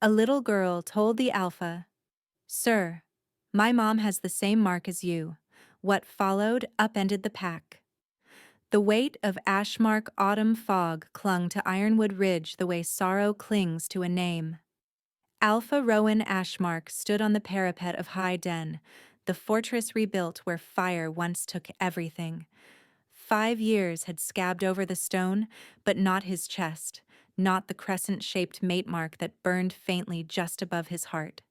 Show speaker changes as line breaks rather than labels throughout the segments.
A little girl told the Alpha, "Sir, my mom has the same mark as you." What followed upended the pack. The weight of Ashmark autumn fog clung to Ironwood Ridge the way sorrow clings to a name. Alpha Rowan Ashmark stood on the parapet of High Den, the fortress rebuilt where fire once took everything. 5 years had scabbed over the stone, but not his chest, not the crescent-shaped mate mark that burned faintly just above his heart.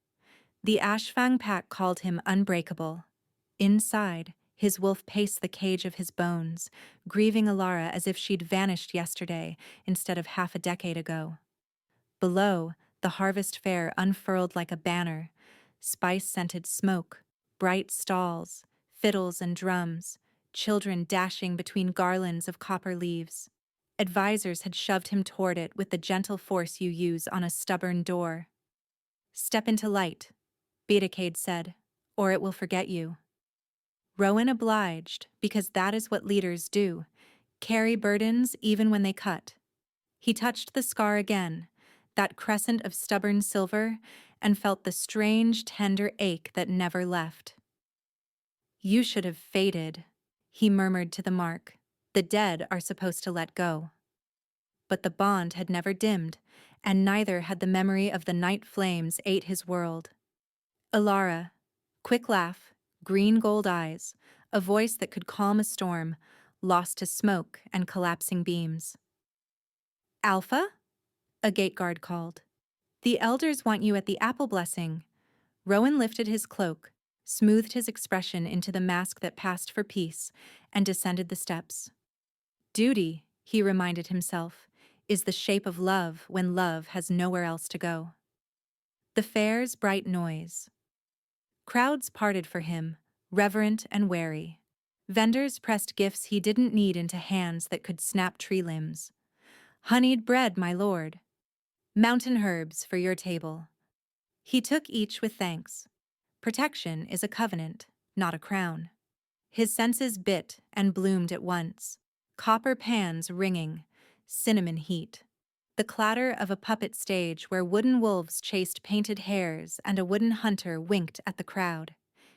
The Ashfang pack called him unbreakable. Inside, his wolf paced the cage of his bones, grieving Alara as if she'd vanished yesterday instead of half a decade ago. Below, the harvest fair unfurled like a banner, spice-scented smoke, bright stalls, fiddles and drums, children dashing between garlands of copper leaves. Advisors had shoved him toward it with the gentle force you use on a stubborn door. "Step into light," Beatacade said, "or it will forget you." Rowan obliged, because that is what leaders do, carry burdens even when they cut. He touched the scar again, that crescent of stubborn silver, and felt the strange, tender ache that never left. "You should have faded," he murmured to the mark. "The dead are supposed to let go." But the bond had never dimmed, and neither had the memory of the night flames ate his world. Alara, quick laugh, green gold eyes, a voice that could calm a storm, lost to smoke and collapsing beams. "Alpha?" a gate guard called. "The elders want you at the apple blessing." Rowan lifted his cloak, smoothed his expression into the mask that passed for peace, and descended the steps. Duty, he reminded himself, is the shape of love when love has nowhere else to go. The fair's bright noise. Crowds parted for him, reverent and wary. Vendors pressed gifts he didn't need into hands that could snap tree limbs. "Honeyed bread, my lord." "Mountain herbs for your table." He took each with thanks. Protection is a covenant, not a crown. His senses bit and bloomed at once. Copper pans ringing, cinnamon heat. The clatter of a puppet stage where wooden wolves chased painted hares and a wooden hunter winked at the crowd.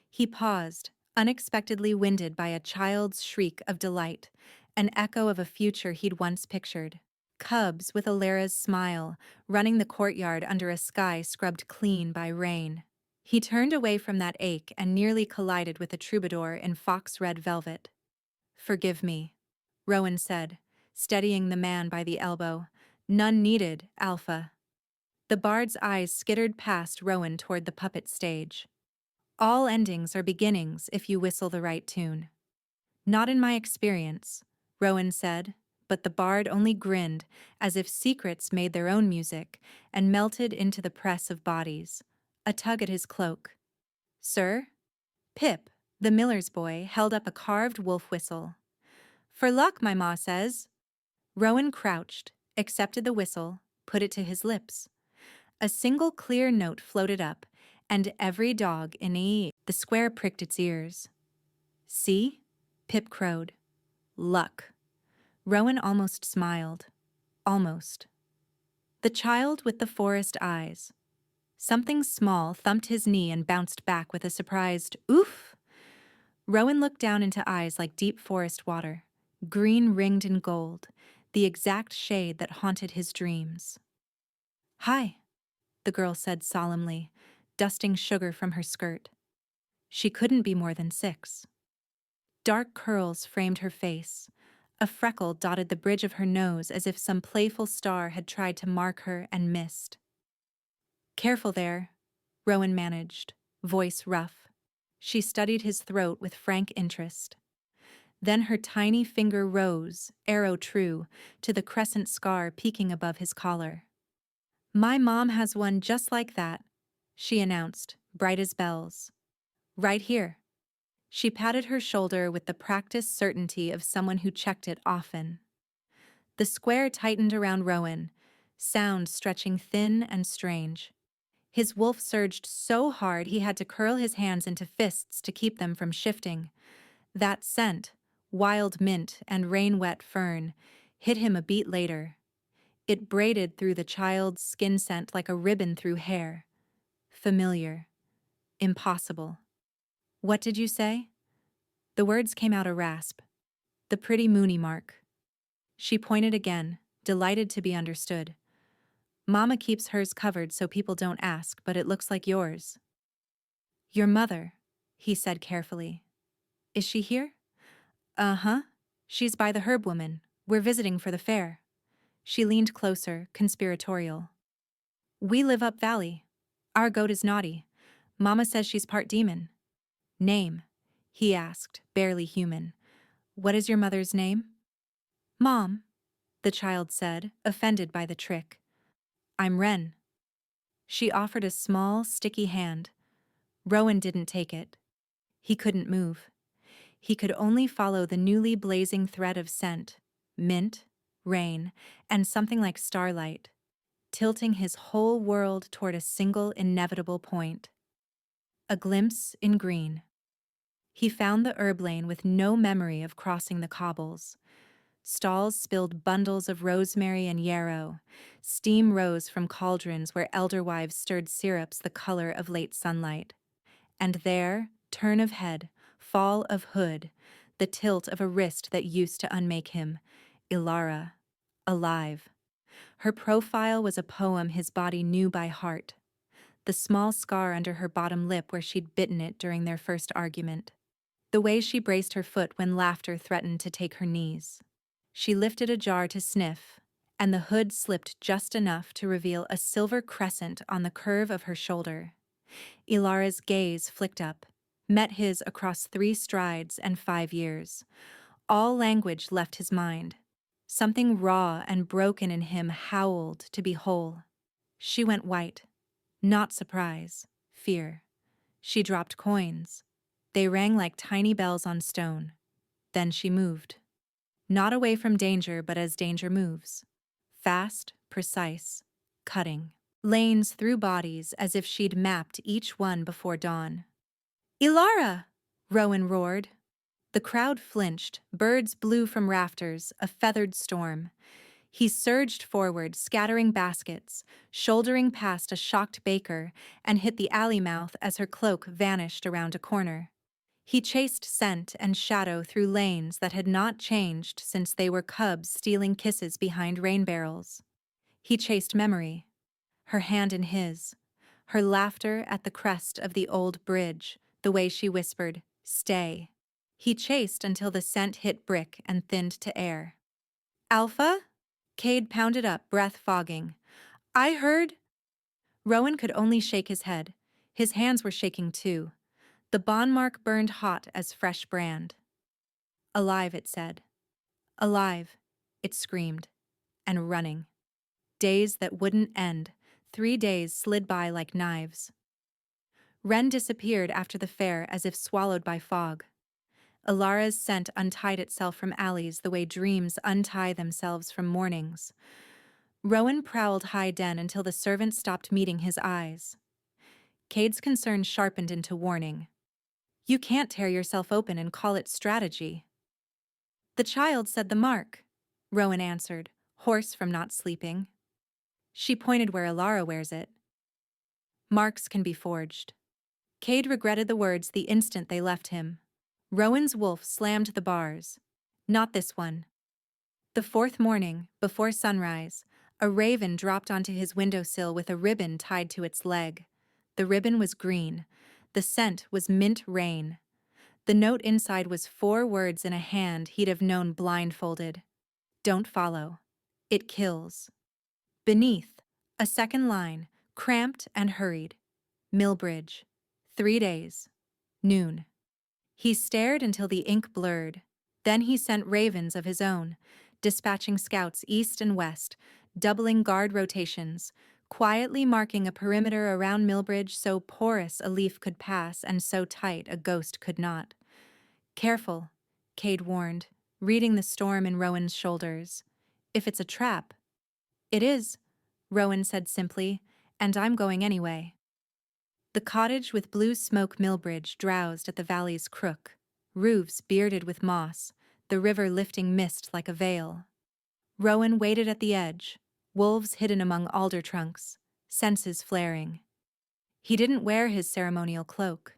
He paused, unexpectedly winded by a child's shriek of delight, an echo of a future he'd once pictured. Cubs with Alara's smile, running the courtyard under a sky scrubbed clean by rain. He turned away from that ache and nearly collided with a troubadour in fox-red velvet. "Forgive me," Rowan said, steadying the man by the elbow. "None needed, Alpha." The bard's eyes skittered past Rowan toward the puppet stage. "All endings are beginnings if you whistle the right tune." "Not in my experience," Rowan said, but the bard only grinned, as if secrets made their own music, and melted into the press of bodies. A tug at his cloak. "Sir?" Pip, the miller's boy, held up a carved wolf whistle. "For luck, my ma says." Rowan crouched, accepted the whistle, put it to his lips. A single clear note floated up, and every dog in the square pricked its ears. "See?" Pip crowed. "Luck." Rowan almost smiled. Almost. The child with the forest eyes. Something small thumped his knee and bounced back with a surprised "oof." Rowan looked down into eyes like deep forest water, green ringed in gold, the exact shade that haunted his dreams. "Hi," the girl said solemnly, dusting sugar from her skirt. She couldn't be more than 6. Dark curls framed her face. A freckle dotted the bridge of her nose as if some playful star had tried to mark her and missed. "Careful there," Rowan managed, voice rough. She studied his throat with frank interest. Then her tiny finger rose, arrow true, to the crescent scar peeking above his collar. "My mom has one just like that," she announced, bright as bells. "Right here." She patted her shoulder with the practiced certainty of someone who checked it often. The square tightened around Rowan, sound stretching thin and strange. His wolf surged so hard he had to curl his hands into fists to keep them from shifting. That scent, wild mint and rain-wet fern, hit him a beat later. It braided through the child's skin scent like a ribbon through hair. Familiar. Impossible. What did you say? The words came out a rasp. The pretty Mooney mark. She pointed again, delighted to be understood. Mama keeps hers covered so people don't ask, but it looks like yours. Your mother, he said carefully. Is she here? Uh-huh. She's by the herb woman. We're visiting for the fair. She leaned closer, conspiratorial. We live up valley. Our goat is naughty. Mama says she's part demon. Name? He asked, barely human. What is your mother's name? Mom, the child said, offended by the trick. I'm Wren. She offered a small, sticky hand. Rowan didn't take it. He couldn't move. He could only follow the newly blazing thread of scent, mint, rain, and something like starlight, tilting his whole world toward a single inevitable point. A glimpse in green. He found the herb lane with no memory of crossing the cobbles. Stalls spilled bundles of rosemary and yarrow. Steam rose from cauldrons where elder wives stirred syrups the color of late sunlight. And there, turn of head, fall of hood, the tilt of a wrist that used to unmake him. Ilara. Alive. Her profile was a poem his body knew by heart. The small scar under her bottom lip where she'd bitten it during their first argument. The way she braced her foot when laughter threatened to take her knees. She lifted a jar to sniff, and the hood slipped just enough to reveal a silver crescent on the curve of her shoulder. Ilara's gaze flicked up, met his across 3 strides and 5 years. All language left his mind. Something raw and broken in him howled to be whole. She went white. Not surprise, fear. She dropped coins. They rang like tiny bells on stone. Then she moved. Not away from danger, but as danger moves. Fast, precise, cutting. Lanes through bodies as if she'd mapped each one before dawn. Ilara! Rowan roared. The crowd flinched, birds blew from rafters, a feathered storm. He surged forward, scattering baskets, shouldering past a shocked baker, and hit the alley mouth as her cloak vanished around a corner. He chased scent and shadow through lanes that had not changed since they were cubs stealing kisses behind rain barrels. He chased memory, her hand in his, her laughter at the crest of the old bridge, the way she whispered, "Stay." He chased until the scent hit brick and thinned to air. "Alpha?" Cade pounded up, breath fogging. "I heard—" Rowan could only shake his head. His hands were shaking too. The bond mark burned hot as fresh brand. "Alive," it said. "Alive," it screamed. And running. Days that wouldn't end. 3 days slid by like knives. Wren disappeared after the fair as if swallowed by fog. Ilara's scent untied itself from alleys the way dreams untie themselves from mornings. Rowan prowled high den until the servant stopped meeting his eyes. Cade's concern sharpened into warning. You can't tear yourself open and call it strategy. The child said the mark, Rowan answered, hoarse from not sleeping. She pointed where Ilara wears it. Marks can be forged. Cade regretted the words the instant they left him. Rowan's wolf slammed the bars. Not this one. The 4th morning, before sunrise, a raven dropped onto his windowsill with a ribbon tied to its leg. The ribbon was green. The scent was mint rain. The note inside was 4 words in a hand he'd have known blindfolded. Don't follow. It kills. Beneath, a second line, cramped and hurried. Millbridge. 3 days. Noon. He stared until the ink blurred. Then he sent ravens of his own, dispatching scouts east and west, doubling guard rotations, quietly marking a perimeter around Millbridge so porous a leaf could pass and so tight a ghost could not. Careful, Cade warned, reading the storm in Rowan's shoulders. If it's a trap. It is, Rowan said simply, and I'm going anyway. The cottage with blue smoke Millbridge drowsed at the valley's crook, roofs bearded with moss, the river lifting mist like a veil. Rowan waited at the edge, wolves hidden among alder trunks, senses flaring. He didn't wear his ceremonial cloak.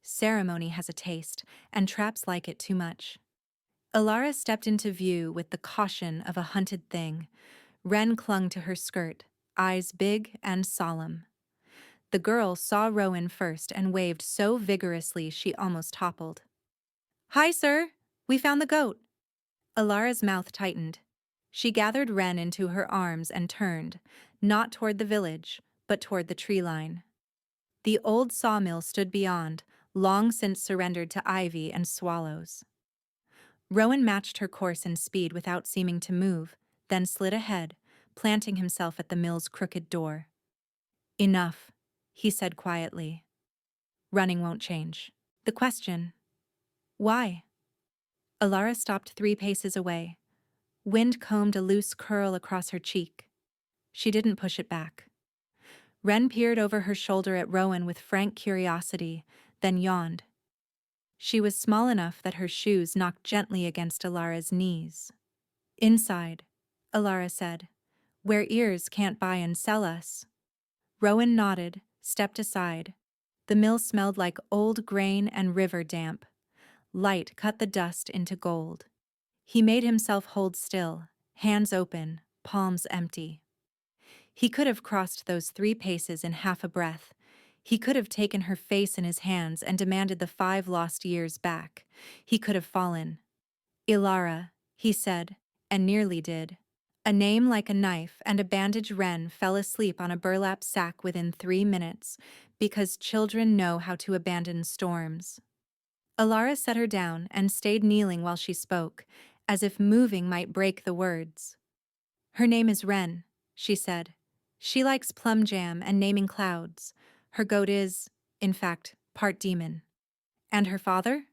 Ceremony has a taste, and traps like it too much. Alara stepped into view with the caution of a hunted thing. Wren clung to her skirt, eyes big and solemn. The girl saw Rowan first and waved so vigorously she almost toppled. "Hi, sir! We found the goat!" Alara's mouth tightened. She gathered Wren into her arms and turned, not toward the village, but toward the tree line. The old sawmill stood beyond, long since surrendered to ivy and swallows. Rowan matched her course and speed without seeming to move, then slid ahead, planting himself at the mill's crooked door. "Enough," he said quietly. "Running won't change. The question, why?" Alara stopped 3 paces away. Wind combed a loose curl across her cheek. She didn't push it back. Wren peered over her shoulder at Rowan with frank curiosity, then yawned. She was small enough that her shoes knocked gently against Alara's knees. "Inside," Alara said, "where ears can't buy and sell us." Rowan nodded, stepped aside. The mill smelled like old grain and river damp. Light cut the dust into gold. He made himself hold still, hands open, palms empty. He could have crossed those 3 paces in half a breath. He could have taken her face in his hands and demanded the 5 lost years back. He could have fallen. "Ilara," he said, and nearly did. A name like a knife, and a bandaged wren fell asleep on a burlap sack within 3 minutes, because children know how to abandon storms. Alara set her down and stayed kneeling while she spoke, as if moving might break the words. "Her name is Wren," she said. "She likes plum jam and naming clouds. Her goat is, in fact, part demon." "And her father?"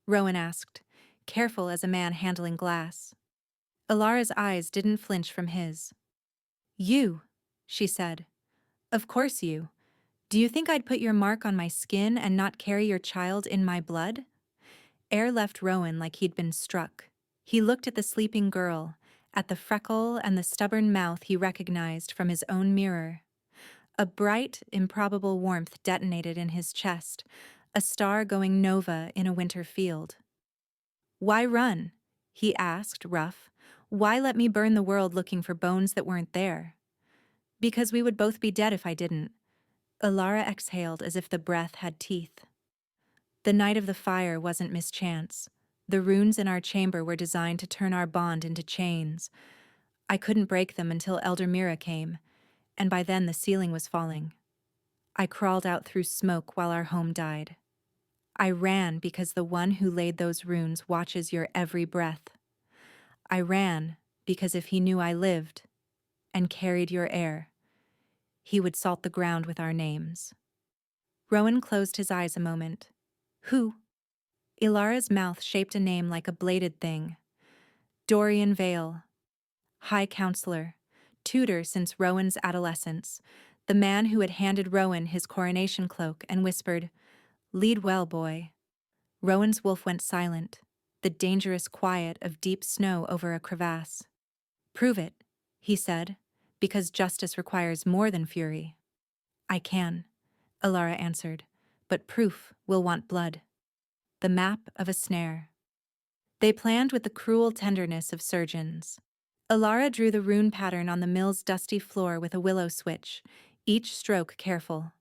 Rowan asked, careful as a man handling glass. Alara's eyes didn't flinch from his. "You," she said. "Of course you. Do you think I'd put your mark on my skin and not carry your child in my blood?" Air left Rowan like he'd been struck. He looked at the sleeping girl, at the freckle and the stubborn mouth he recognized from his own mirror. A bright, improbable warmth detonated in his chest, a star going nova in a winter field. "Why run?" he asked, rough. "Why let me burn the world looking for bones that weren't there?" "Because we would both be dead if I didn't." Alara exhaled as if the breath had teeth. "The night of the fire wasn't mischance. The runes in our chamber were designed to turn our bond into chains. I couldn't break them until Elder Mira came, and by then the ceiling was falling. I crawled out through smoke while our home died. I ran because the one who laid those runes watches your every breath. I ran because if he knew I lived and carried your air, he would salt the ground with our names." Rowan closed his eyes a moment. "Who?" Ilara's mouth shaped a name like a bladed thing. "Dorian Vale. High Counselor, tutor since Rowan's adolescence, the man who had handed Rowan his coronation cloak and whispered, 'Lead well, boy.'" Rowan's wolf went silent, the dangerous quiet of deep snow over a crevasse. "Prove it," he said, "because justice requires more than fury." "I can," Alara answered, "but proof will want blood." The map of a snare. They planned with the cruel tenderness of surgeons. Alara drew the rune pattern on the mill's dusty floor with a willow switch, each stroke careful.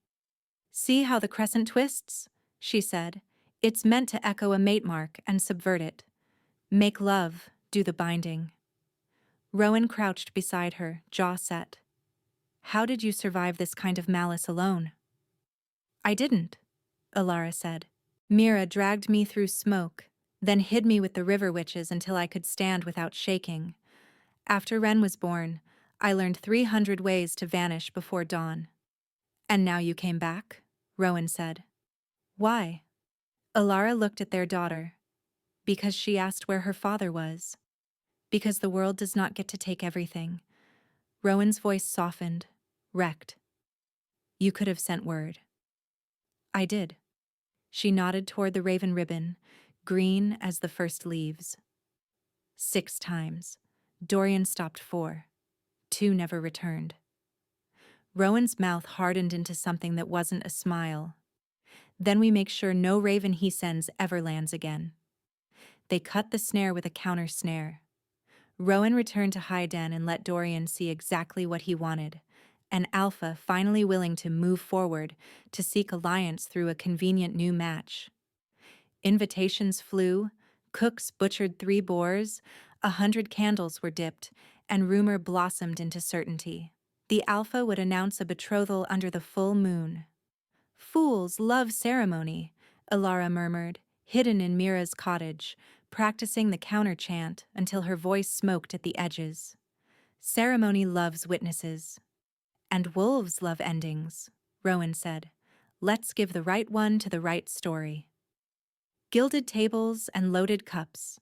"See how the crescent twists?" she said. "It's meant to echo a mate mark and subvert it. Make love, do the binding." Rowan crouched beside her, jaw set. "How did you survive this kind of malice alone?" "I didn't," Alara said. "Mira dragged me through smoke, then hid me with the river witches until I could stand without shaking. After Wren was born, I learned 300 ways to vanish before dawn." "And now you came back?" Rowan said. "Why?" Alara looked at their daughter. "Because she asked where her father was. Because the world does not get to take everything." Rowan's voice softened, wrecked. "You could have sent word." "I did." She nodded toward the raven ribbon, green as the first leaves. 6 times. Dorian stopped 4. 2 never returned. Rowan's mouth hardened into something that wasn't a smile. Then we make sure no raven he sends ever lands again. They cut the snare with a counter snare. Rowan returned to High Den and let Dorian see exactly what he wanted. An alpha finally willing to move forward to seek alliance through a convenient new match. Invitations flew, cooks butchered 3 boars, 100 candles were dipped, and rumor blossomed into certainty. The alpha would announce a betrothal under the full moon. Fools love ceremony, Alara murmured, hidden in Mira's cottage, practicing the counter-chant until her voice smoked at the edges. Ceremony loves witnesses. And wolves love endings, Rowan said. Let's give the right one to the right story. Gilded tables and loaded cups.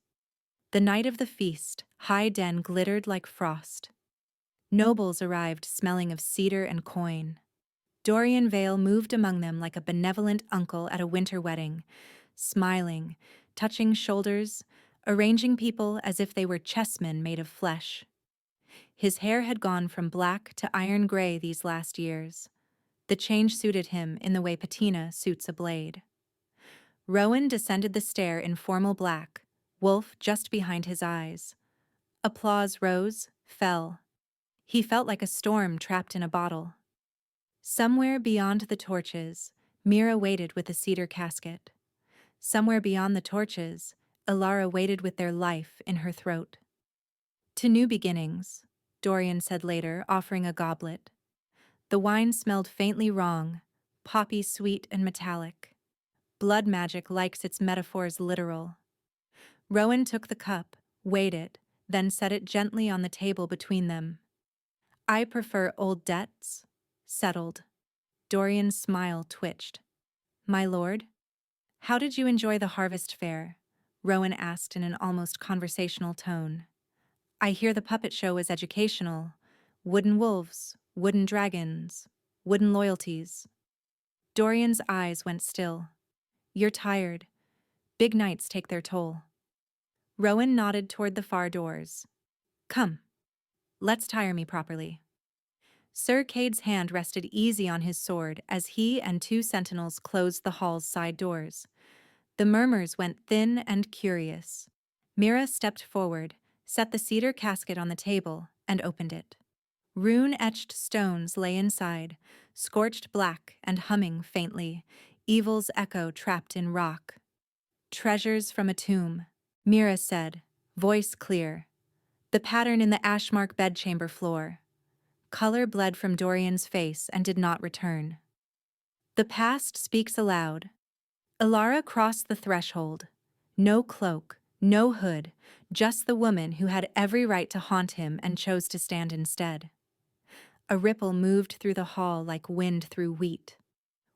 The night of the feast, High Den glittered like frost. Nobles arrived smelling of cedar and coin. Dorian Vale moved among them like a benevolent uncle at a winter wedding, smiling, touching shoulders, arranging people as if they were chessmen made of flesh. His hair had gone from black to iron gray these last years. The change suited him in the way patina suits a blade. Rowan descended the stair in formal black, wolf just behind his eyes. Applause rose, fell. He felt like a storm trapped in a bottle. Somewhere beyond the torches, Mira waited with a cedar casket. Somewhere beyond the torches, Alara waited with their life in her throat. To new beginnings, Dorian said later, offering a goblet. The wine smelled faintly wrong, poppy sweet and metallic. Blood magic likes its metaphors literal. Rowan took the cup, weighed it, then set it gently on the table between them. I prefer old debts. Settled. Dorian's smile twitched. My lord? How did you enjoy the harvest fair? Rowan asked in an almost conversational tone. I hear the puppet show is educational. Wooden wolves, wooden dragons, wooden loyalties. Dorian's eyes went still. You're tired. Big nights take their toll. Rowan nodded toward the far doors. Come. Let's tire me properly. Sir Cade's hand rested easy on his sword as he and 2 sentinels closed the hall's side doors. The murmurs went thin and curious. Mira stepped forward, set the cedar casket on the table, and opened it. Rune-etched stones lay inside, scorched black and humming faintly, evil's echo trapped in rock. Treasures from a tomb, Mira said, voice clear. The pattern in the Ashmark bedchamber floor. Color bled from Dorian's face and did not return. The past speaks aloud. Alara crossed the threshold. No cloak, no hood, just the woman who had every right to haunt him and chose to stand instead. A ripple moved through the hall like wind through wheat.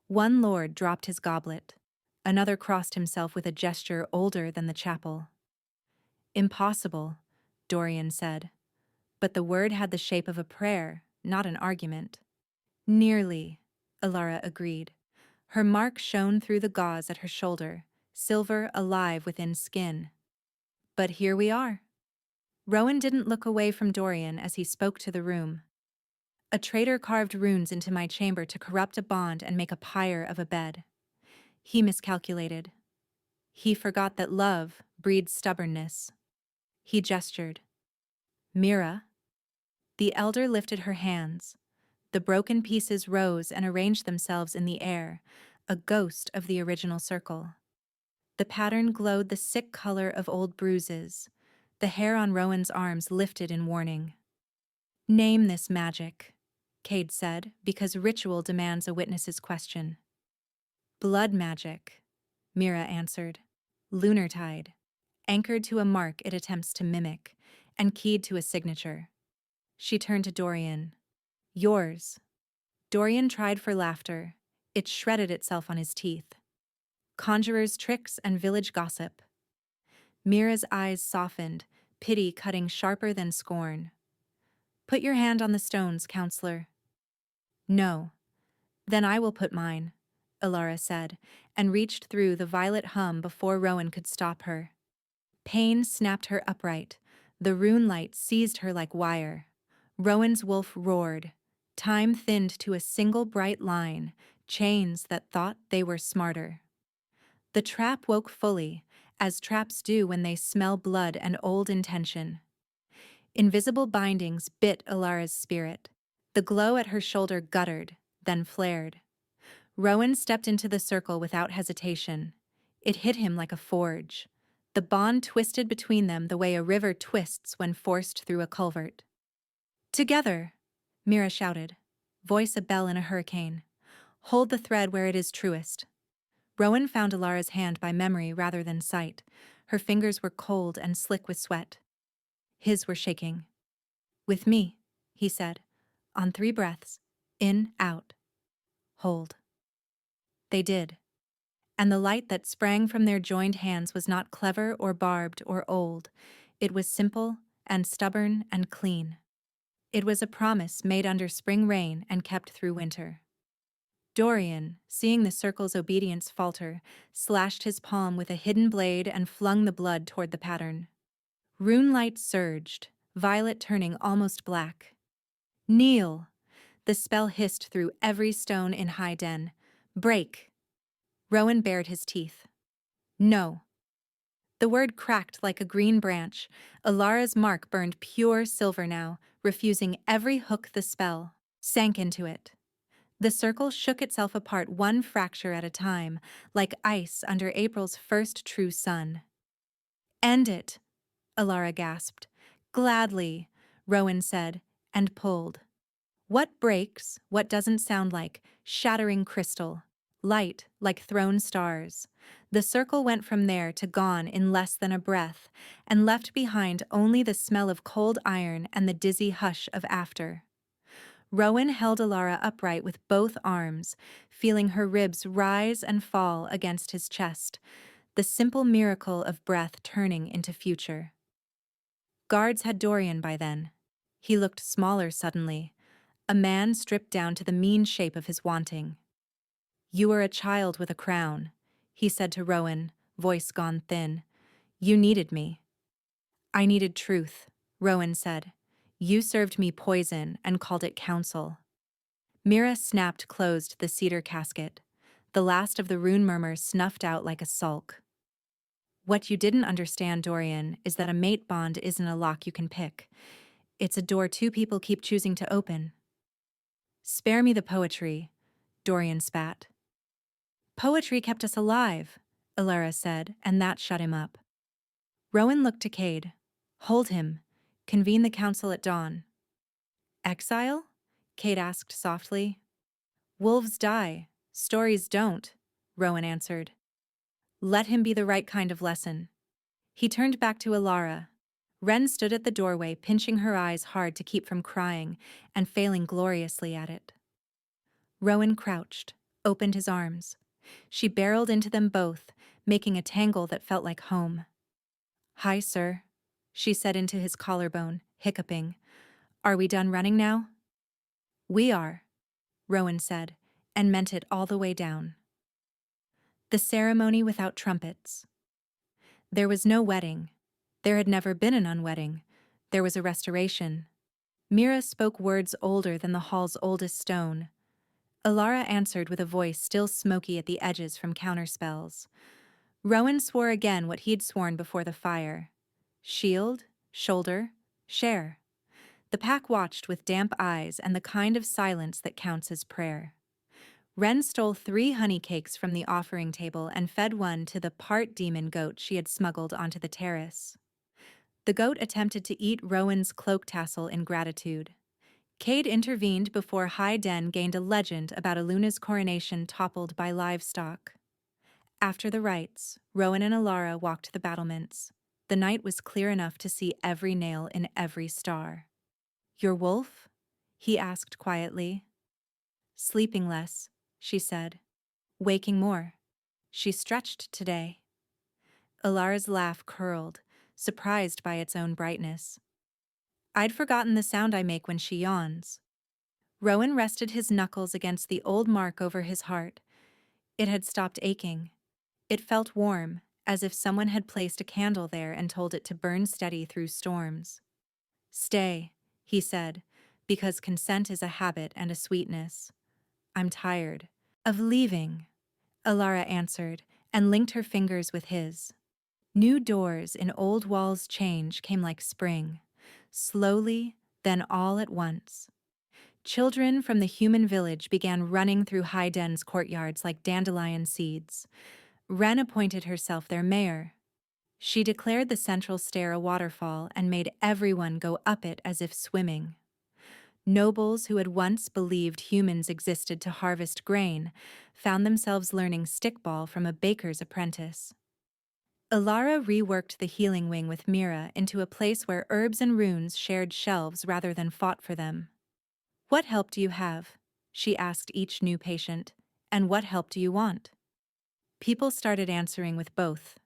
One lord dropped his goblet. Another crossed himself with a gesture older than the chapel. Impossible, Dorian said. But the word had the shape of a prayer, not an argument. Nearly, Alara agreed. Her mark shone through the gauze at her shoulder, silver alive within skin. But here we are. Rowan didn't look away from Dorian as he spoke to the room. A traitor carved runes into my chamber to corrupt a bond and make a pyre of a bed. He miscalculated. He forgot that love breeds stubbornness. He gestured. Mira. The elder lifted her hands. The broken pieces rose and arranged themselves in the air, a ghost of the original circle. The pattern glowed the sick color of old bruises. The hair on Rowan's arms lifted in warning. Name this magic, Cade said, because ritual demands a witness's question. Blood magic, Mira answered. Lunar tide, anchored to a mark it attempts to mimic, and keyed to a signature. She turned to Dorian. Yours. Dorian tried for laughter. It shredded itself on his teeth. Conjurer's tricks and village gossip. Mira's eyes softened, pity cutting sharper than scorn. Put your hand on the stones, counselor. No. Then I will put mine, Alara said, and reached through the violet hum before Rowan could stop her. Pain snapped her upright. The rune light seized her like wire. Rowan's wolf roared. Time thinned to a single bright line, chains that thought they were smarter. The trap woke fully, as traps do when they smell blood and old intention. Invisible bindings bit Alara's spirit. The glow at her shoulder guttered, then flared. Rowan stepped into the circle without hesitation. It hit him like a forge. The bond twisted between them the way a river twists when forced through a culvert. "Together!" Mira shouted, voice a bell in a hurricane. "Hold the thread where it is truest." Rowan found Alara's hand by memory rather than sight. Her fingers were cold and slick with sweat. His were shaking. "With me," he said, on 3 breaths. In, out. Hold. They did. And the light that sprang from their joined hands was not clever or barbed or old. It was simple and stubborn and clean. It was a promise made under spring rain and kept through winter. Dorian, seeing the circle's obedience falter, slashed his palm with a hidden blade and flung the blood toward the pattern. Rune light surged, violet turning almost black. "Kneel!" The spell hissed through every stone in High Den. "Break!" Rowan bared his teeth. "No." The word cracked like a green branch. Alara's mark burned pure silver now, refusing every hook the spell sank into it. The circle shook itself apart one fracture at a time, like ice under April's first true sun. "End it," Alara gasped. "Gladly," Rowan said, and pulled. What breaks, what doesn't sound like, shattering crystal. Light, like thrown stars. The circle went from there to gone in less than a breath, and left behind only the smell of cold iron and the dizzy hush of after. Rowan held Alara upright with both arms, feeling her ribs rise and fall against his chest, the simple miracle of breath turning into future. Guards had Dorian by then. He looked smaller suddenly, a man stripped down to the mean shape of his wanting. "You are a child with a crown," he said to Rowan, voice gone thin. "You needed me." "I needed truth," Rowan said. "You served me poison and called it counsel." Mira snapped closed the cedar casket. The last of the rune murmur snuffed out like a sulk. "What you didn't understand, Dorian, is that a mate bond isn't a lock you can pick. It's a door 2 people keep choosing to open." "Spare me the poetry," Dorian spat. "Poetry kept us alive," Alara said, and that shut him up. Rowan looked to Cade. "Hold him. Convene the council at dawn." "Exile?" Cade asked softly. "Wolves die. Stories don't," Rowan answered. "Let him be the right kind of lesson." He turned back to Alara. Ren stood at the doorway, pinching her eyes hard to keep from crying, and failing gloriously at it. Rowan crouched, opened his arms. She barreled into them both, making a tangle that felt like home. "Hi, sir," she said into his collarbone, hiccuping. "Are we done running now?" "We are," Rowan said, and meant it all the way down. The ceremony without trumpets. There was no wedding. There had never been an unwedding. There was a restoration. Mira spoke words older than the hall's oldest stone. Alara answered with a voice still smoky at the edges from counterspells. Rowan swore again what he'd sworn before the fire. Shield, shoulder, share. The pack watched with damp eyes and the kind of silence that counts as prayer. Ren stole 3 honey cakes from the offering table and fed one to the part demon goat she had smuggled onto the terrace. The goat attempted to eat Rowan's cloak tassel in gratitude. Cade intervened before High Den gained a legend about Aluna's coronation toppled by livestock. After the rites, Rowan and Alara walked the battlements. The night was clear enough to see every nail in every star. "Your wolf?" he asked quietly. "Sleeping less," she said. "Waking more. She stretched today." Alara's laugh curled, surprised by its own brightness. "I'd forgotten the sound I make when she yawns." Rowan rested his knuckles against the old mark over his heart. It had stopped aching. It felt warm, as if someone had placed a candle there and told it to burn steady through storms. "Stay," he said, because consent is a habit and a sweetness. I'm tired of leaving, Alara answered, and linked her fingers with his. New doors in old walls change came like spring, slowly, then all at once. Children from the human village began running through High-Den's courtyards like dandelion seeds. Wren appointed herself their mayor. She declared the central stair a waterfall and made everyone go up it as if swimming. Nobles who had once believed humans existed to harvest grain found themselves learning stickball from a baker's apprentice. Alara reworked the healing wing with Mira into a place where herbs and runes shared shelves rather than fought for them. "What help do you have?" she asked each new patient. "And what help do you want?" People started answering with both.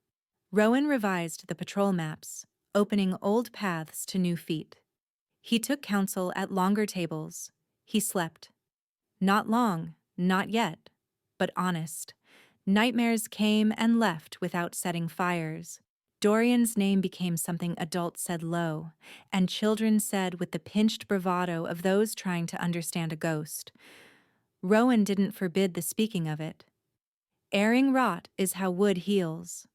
Rowan revised the patrol maps, opening old paths to new feet. He took counsel at longer tables. He slept. Not long, not yet, but honest. Nightmares came and left without setting fires. Dorian's name became something adults said low, and children said with the pinched bravado of those trying to understand a ghost. Rowan didn't forbid the speaking of it. Airing rot is how wood heals.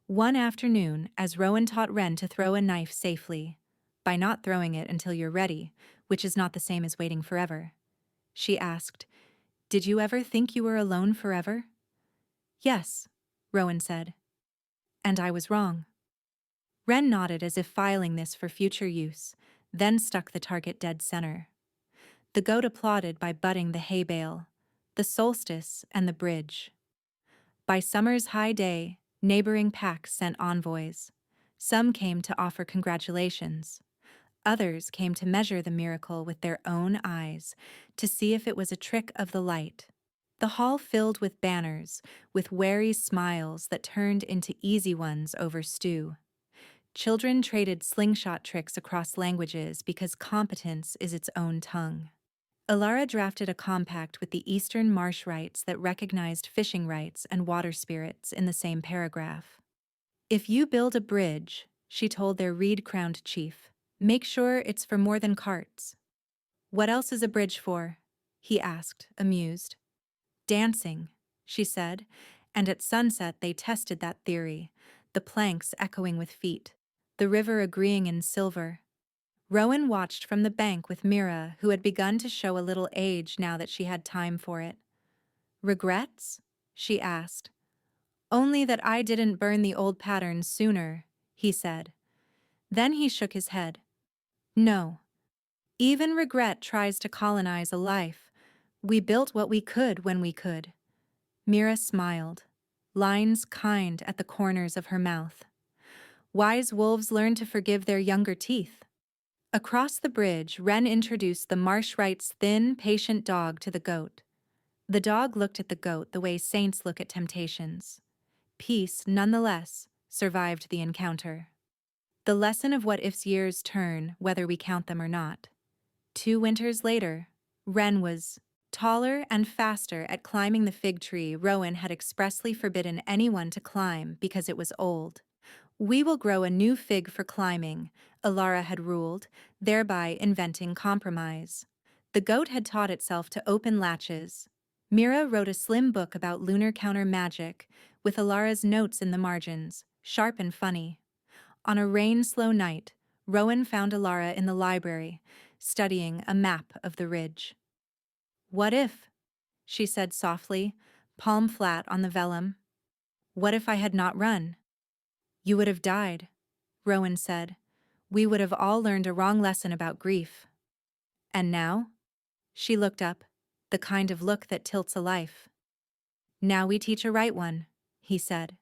One afternoon, as Rowan taught Wren to throw a knife safely, by not throwing it until you're ready, which is not the same as waiting forever, she asked, "Did you ever think you were alone forever?" "Yes," Rowan said. "And I was wrong." Wren nodded as if filing this for future use, then stuck the target dead center. The goat applauded by butting the hay bale, the solstice, and the bridge. By summer's high day, neighboring packs sent envoys. Some came to offer congratulations. Others came to measure the miracle with their own eyes, to see if it was a trick of the light. The hall filled with banners, with wary smiles that turned into easy ones over stew. Children traded slingshot tricks across languages because competence is its own tongue. Alara drafted a compact with the Eastern Marsh rites that recognized fishing rites and water spirits in the same paragraph. "If you build a bridge," she told their reed-crowned chief, "make sure it's for more than carts." "What else is a bridge for?" he asked, amused. "Dancing," she said, and at sunset they tested that theory, the planks echoing with feet, the river agreeing in silver. Rowan watched from the bank with Mira, who had begun to show a little age now that she had time for it. "Regrets?" she asked. "Only that I didn't burn the old patterns sooner," he said. Then he shook his head. "No. Even regret tries to colonize a life. We built what we could when we could." Mira smiled, lines kind at the corners of her mouth. "Wise wolves learn to forgive their younger teeth." Across the bridge, Wren introduced the Marsh Wright's thin, patient dog to the goat. The dog looked at the goat the way saints look at temptations. Peace, nonetheless, survived the encounter. The lesson of what if's years turn, whether we count them or not. 2 winters later, Wren was taller and faster at climbing the fig tree Rowan had expressly forbidden anyone to climb because it was old. "We will grow a new fig for climbing," Alara had ruled, thereby inventing compromise. The goat had taught itself to open latches. Mira wrote a slim book about lunar counter magic, with Alara's notes in the margins, sharp and funny. On a rain-slow night, Rowan found Alara in the library, studying a map of the ridge. "What if?" she said softly, palm flat on the vellum. "What if I had not run?" "You would have died," Rowan said. "We would have all learned a wrong lesson about grief." "And now?" She looked up, the kind of look that tilts a life. "Now we teach a right one," he said.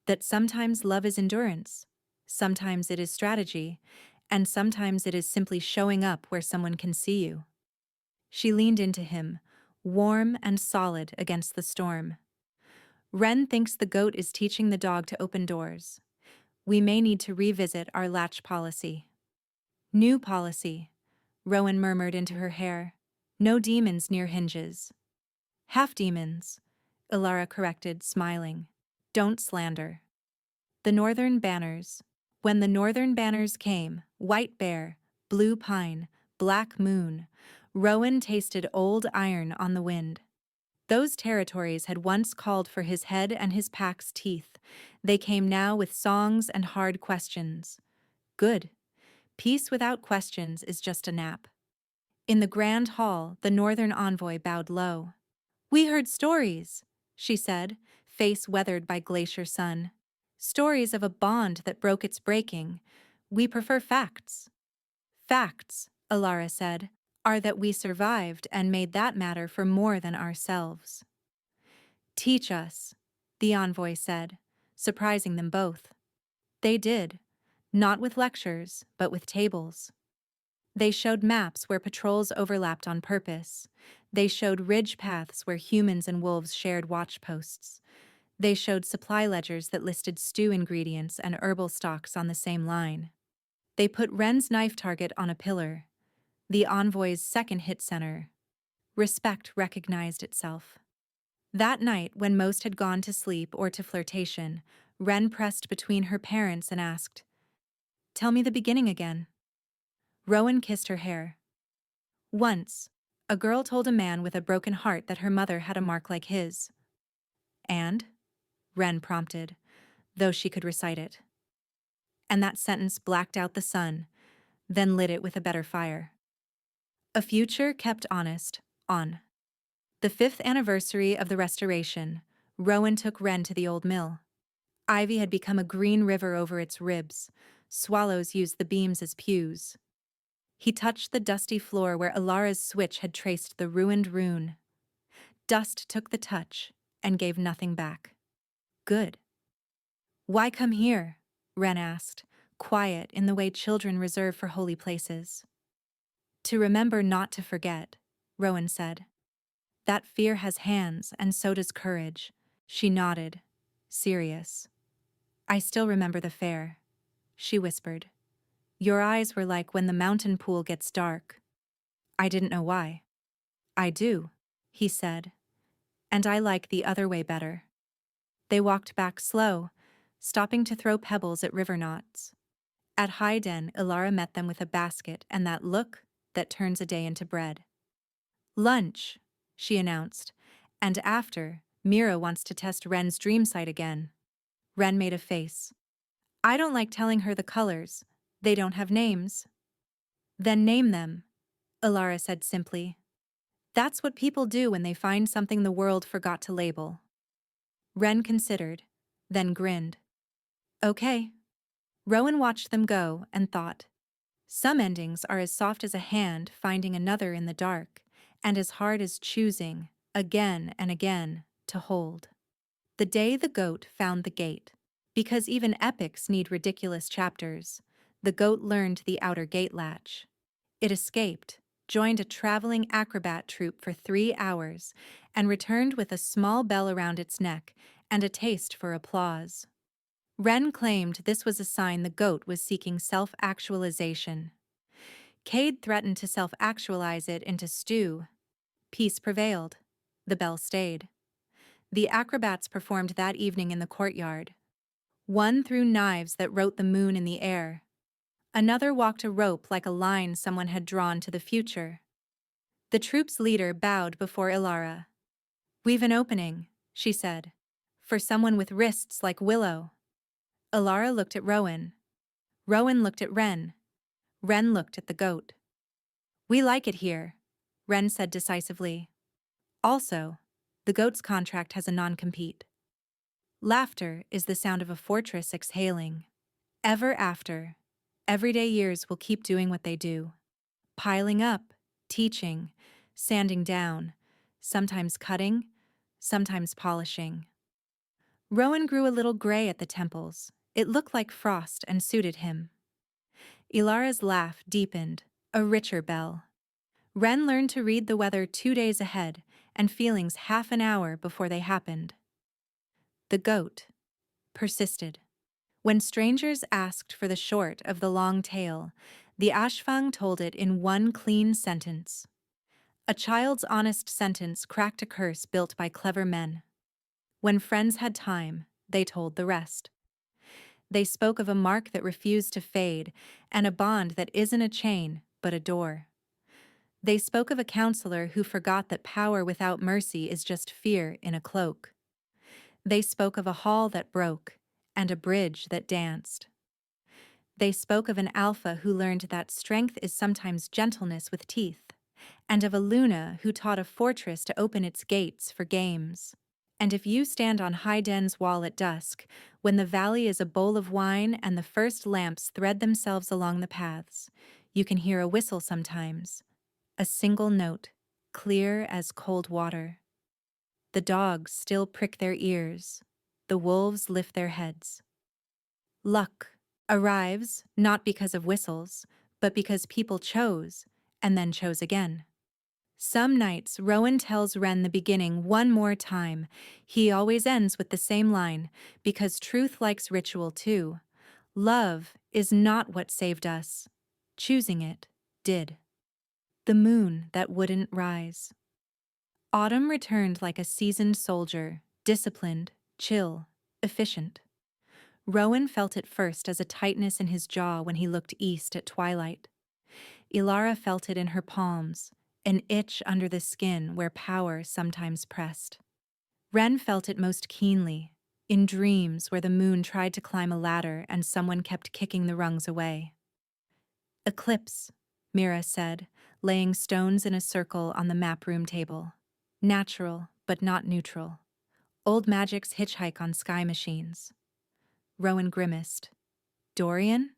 "That sometimes love is endurance, sometimes it is strategy, and sometimes it is simply showing up where someone can see you." She leaned into him, warm and solid against the storm. "Wren thinks the goat is teaching the dog to open doors. We may need to revisit our latch policy." "New policy," Rowan murmured into her hair. "No demons near hinges." "Half demons," Alara corrected, smiling. "Don't slander." The northern banners. When the northern banners came, white bear, blue pine, black moon, Rowan tasted old iron on the wind. Those territories had once called for his head and his pack's teeth. They came now with songs and hard questions. Good. Peace without questions is just a nap. In the grand hall, the northern envoy bowed low. "We heard stories," she said, face weathered by glacier sun. "Stories of a bond that broke its breaking. We prefer facts." "Facts," Alara said, "are that we survived and made that matter for more than ourselves." "Teach us," the envoy said, surprising them both. They did, not with lectures, but with tables. They showed maps where patrols overlapped on purpose. They showed ridge paths where humans and wolves shared watch posts. They showed supply ledgers that listed stew ingredients and herbal stocks on the same line. They put Ren's knife target on a pillar, the envoy's second hit center. Respect recognized itself. That night, when most had gone to sleep or to flirtation, Ren pressed between her parents and asked, "Tell me the beginning again." Rowan kissed her hair. "Once, a girl told a man with a broken heart that her mother had a mark like his." "And?" Ren prompted, though she could recite it. And that sentence blacked out the sun, then lit it with a better fire. A future kept honest, on. The 5th anniversary of the restoration, Rowan took Ren to the old mill. Ivy had become a green river over its ribs. Swallows used the beams as pews. He touched the dusty floor where Alara's switch had traced the ruined rune. Dust took the touch and gave nothing back. Good. "Why come here?" Ren asked, quiet in the way children reserve for holy places. "To remember not to forget," Rowan said. "That fear has hands, and so does courage." She nodded, serious. "I still remember the fair," she whispered. "Your eyes were like when the mountain pool gets dark." I didn't know why. "I do," he said. "And I like the other way better." They walked back slow, stopping to throw pebbles at river knots. At Hayden, Ilara met them with a basket and that look that turns a day into bread. "Lunch," she announced, "and after, Mira wants to test Ren's dream sight again." Ren made a face. "I don't like telling her the colors. They don't have names." "Then name them," Ilara said simply. "That's what people do when they find something the world forgot to label." Ren considered, then grinned. "Okay." Rowan watched them go and thought, some endings are as soft as a hand finding another in the dark, and as hard as choosing, again and again, to hold. The day the goat found the gate. Because even epics need ridiculous chapters, the goat learned the outer gate latch. It escaped, joined a traveling acrobat troupe for 3 hours, and returned with a small bell around its neck and a taste for applause. Ren claimed this was a sign the goat was seeking self-actualization. Cade threatened to self-actualize it into stew. Peace prevailed. The bell stayed. The acrobats performed that evening in the courtyard. One threw knives that wrote the moon in the air. Another walked a rope like a line someone had drawn to the future. The troop's leader bowed before Ilara. "We've an opening," she said, "for someone with wrists like Willow." Ilara looked at Rowan. Rowan looked at Ren. Ren looked at the goat. "We like it here," Ren said decisively. "Also, the goat's contract has a non-compete." Laughter is the sound of a fortress exhaling. Ever after, everyday years will keep doing what they do. Piling up, teaching, sanding down, sometimes cutting, sometimes polishing. Rowan grew a little gray at the temples. It looked like frost and suited him. Ilara's laugh deepened, a richer bell. Ren learned to read the weather 2 days ahead and feelings half an hour before they happened. The goat persisted. When strangers asked for the short of the long tale, the Ashfang told it in one clean sentence. A child's honest sentence cracked a curse built by clever men. When friends had time, they told the rest. They spoke of a mark that refused to fade and a bond that isn't a chain, but a door. They spoke of a counselor who forgot that power without mercy is just fear in a cloak. They spoke of a hall that broke, and a bridge that danced. They spoke of an alpha who learned that strength is sometimes gentleness with teeth, and of a Luna who taught a fortress to open its gates for games. And if you stand on Hyden's wall at dusk, when the valley is a bowl of wine and the first lamps thread themselves along the paths, you can hear a whistle sometimes, a single note, clear as cold water. The dogs still prick their ears, the wolves lift their heads. Luck arrives not because of whistles, but because people chose, and then chose again. Some nights, Rowan tells Wren the beginning one more time. He always ends with the same line, because truth likes ritual too. Love is not what saved us. Choosing it did. The moon that wouldn't rise. Autumn returned like a seasoned soldier, disciplined, chill, efficient. Rowan felt it first as a tightness in his jaw when he looked east at twilight. Ilara felt it in her palms, an itch under the skin where power sometimes pressed. Wren felt it most keenly, in dreams where the moon tried to climb a ladder and someone kept kicking the rungs away. Eclipse, Mira said, laying stones in a circle on the map room table. Natural, but not neutral. Old magic's hitchhike on sky machines. Rowan grimaced. Dorian?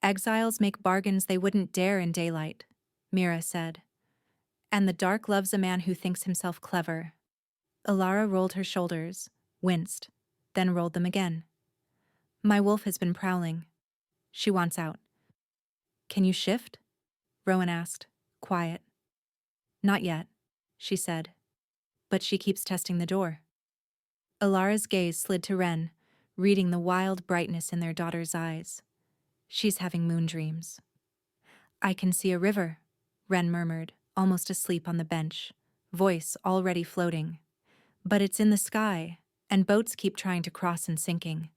Exiles make bargains they wouldn't dare in daylight, Mira said. And the dark loves a man who thinks himself clever. Ilara rolled her shoulders, winced, then rolled them again. My wolf has been prowling. She wants out. Can you shift? Rowan asked, quiet. Not yet, she said. But she keeps testing the door. Ilara's gaze slid to Wren, reading the wild brightness in their daughter's eyes. She's having moon dreams. I can see a river, Wren murmured, almost asleep on the bench, voice already floating. But it's in the sky, and boats keep trying to cross and sinking.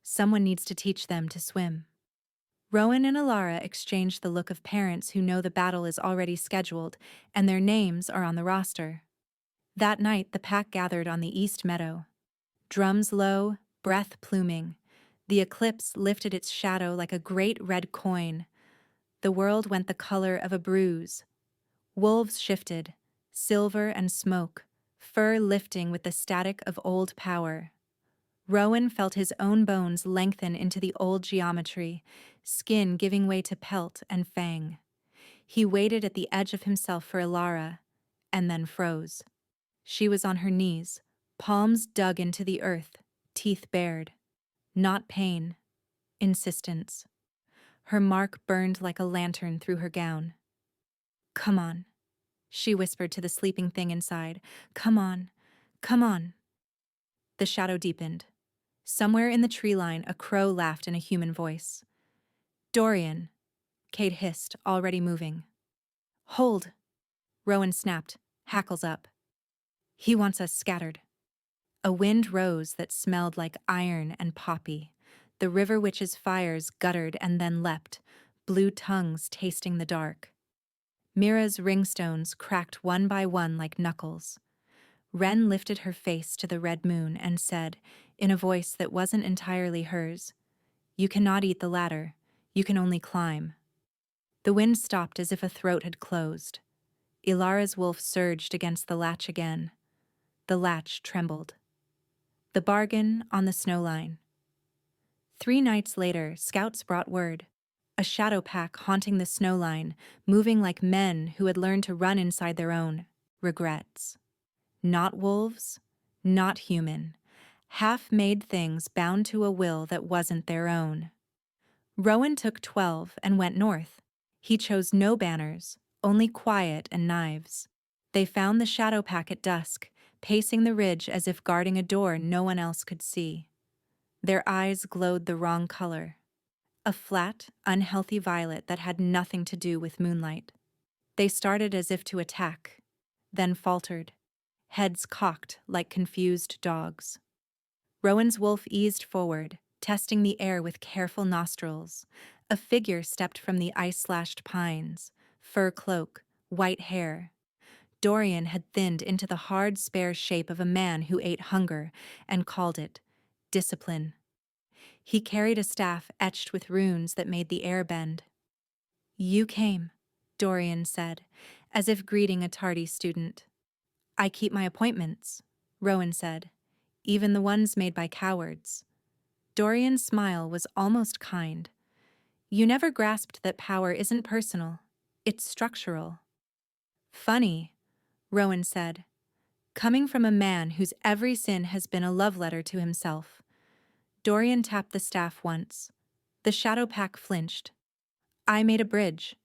Someone needs to teach them to swim. Rowan and Ilara exchanged the look of parents who know the battle is already scheduled and their names are on the roster. That night, the pack gathered on the east meadow. Drums low, breath pluming. The eclipse lifted its shadow like a great red coin. The world went the color of a bruise. Wolves shifted, silver and smoke, fur lifting with the static of old power. Rowan felt his own bones lengthen into the old geometry, skin giving way to pelt and fang. He waited at the edge of himself for Ilara, and then froze. She was on her knees, palms dug into the earth, teeth bared. Not pain, insistence. Her mark burned like a lantern through her gown. Come on, she whispered to the sleeping thing inside. Come on, come on. The shadow deepened. Somewhere in the tree line, a crow laughed in a human voice. Dorian, Kate hissed, already moving. Hold, Rowan snapped, hackles up. He wants us scattered. A wind rose that smelled like iron and poppy. The river witch's fires guttered and then leapt, blue tongues tasting the dark. Mira's ringstones cracked one by one like knuckles. Wren lifted her face to the red moon and said, in a voice that wasn't entirely hers, You cannot eat the ladder. You can only climb. The wind stopped as if a throat had closed. Ilara's wolf surged against the latch again. The latch trembled. The bargain on the snow line. 3 nights later, scouts brought word. A shadow pack haunting the snow line, moving like men who had learned to run inside their own regrets. Not wolves, not human. Half-made things bound to a will that wasn't their own. Rowan took 12 and went north. He chose no banners, only quiet and knives. They found the shadow pack at dusk, pacing the ridge as if guarding a door no one else could see. Their eyes glowed the wrong color. A flat, unhealthy violet that had nothing to do with moonlight. They started as if to attack, then faltered, heads cocked like confused dogs. Rowan's wolf eased forward, testing the air with careful nostrils. A figure stepped from the ice-slashed pines, fur cloak, white hair. Dorian had thinned into the hard, spare shape of a man who ate hunger and called it discipline. He carried a staff etched with runes that made the air bend. "You came," Dorian said, as if greeting a tardy student. "I keep my appointments," Rowan said, "even the ones made by cowards." Dorian's smile was almost kind. "You never grasped that power isn't personal. It's structural." "Funny," Rowan said, "coming from a man whose every sin has been a love letter to himself." Dorian tapped the staff once. The shadow pack flinched. "I made a bridge,"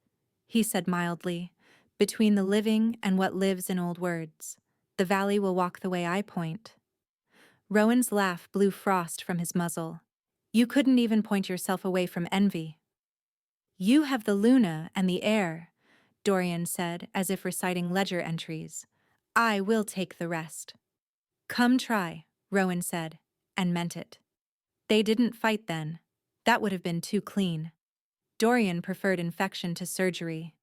he said mildly, "between the living and what lives in old words. The valley will walk the way I point." Rowan's laugh blew frost from his muzzle. "You couldn't even point yourself away from envy." "You have the Luna and the air," Dorian said, as if reciting ledger entries. "I will take the rest." "Come try," Rowan said, and meant it. They didn't fight then. That would have been too clean. Dorian preferred infection to surgery.